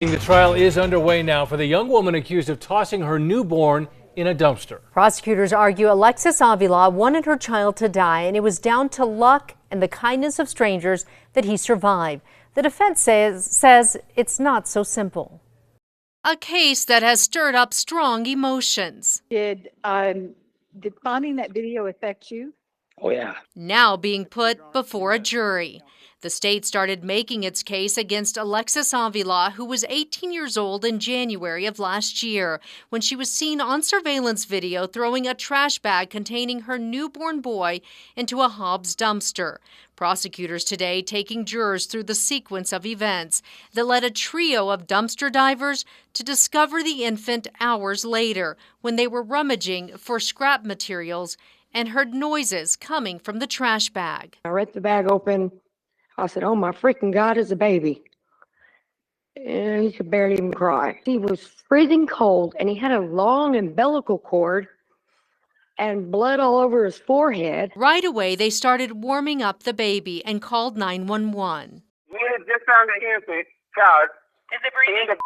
The trial is underway now for the young woman accused of tossing her newborn in a dumpster. Prosecutors argue Alexis Avila wanted her child to die, and it was down to luck and the kindness of strangers that he survived. The defense says it's not so simple. A case that has stirred up strong emotions. Did finding that video affect you? Oh, yeah. Now being put before a jury. The state started making its case against Alexis Avila, who was 18 years old in January of last year, when she was seen on surveillance video throwing a trash bag containing her newborn boy into a Hobbs dumpster. Prosecutors today taking jurors through the sequence of events that led a trio of dumpster divers to discover the infant hours later when they were rummaging for scrap materials and heard noises coming from the trash bag. I ripped the bag open. I said, "Oh my freaking God, it's a baby." And he could barely even cry. He was freezing cold and he had a long umbilical cord and blood all over his forehead. Right away, they started warming up the baby and called 911. We had just found an infant child. Is it breathing?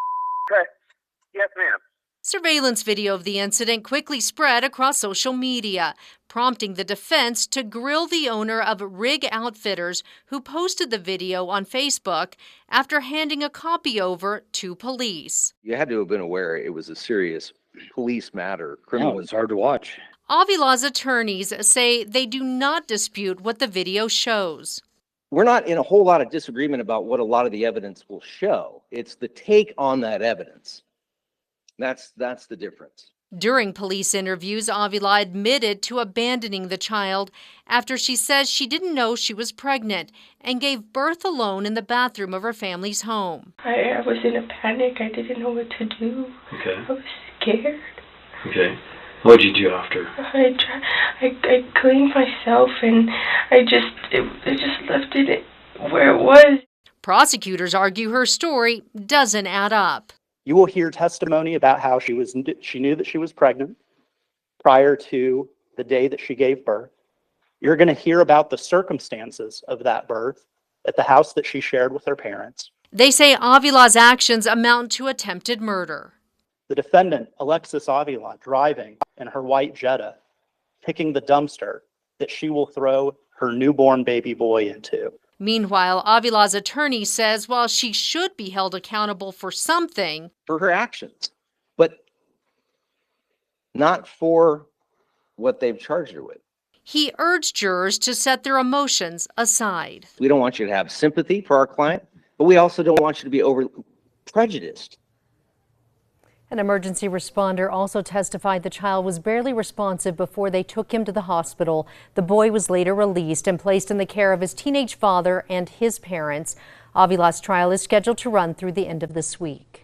Yes, ma'am. Surveillance video of the incident quickly spread across social media, prompting the defense to grill the owner of Rig Outfitters, who posted the video on Facebook after handing a copy over to police. You had to have been aware it was a serious police matter. No, it's hard to watch. Avila's attorneys say they do not dispute what the video shows. We're not in a whole lot of disagreement about what a lot of the evidence will show. It's the take on that evidence. That's the difference. During police interviews, Avila admitted to abandoning the child after she says she didn't know she was pregnant and gave birth alone in the bathroom of her family's home. I was in a panic. I didn't know what to do. Okay. I was scared. Okay. What did you do after? I cleaned myself and I just left it where it was. Prosecutors argue her story doesn't add up. You will hear testimony about how she knew that she was pregnant prior to the day that she gave birth. You're going to hear about the circumstances of that birth at the house that she shared with her parents. They say Avila's actions amount to attempted murder. The defendant, Alexis Avila, driving in her white Jetta, picking the dumpster that she will throw her newborn baby boy into. Meanwhile, Avila's attorney says while she should be held accountable for something, For her actions, but not for what they've charged her with. he urged jurors to set their emotions aside. We don't want you to have sympathy for our client, but we also don't want you to be over prejudiced. An emergency responder also testified the child was barely responsive before they took him to the hospital. The boy was later released and placed in the care of his teenage father and his parents. Avila's trial is scheduled to run through the end of this week.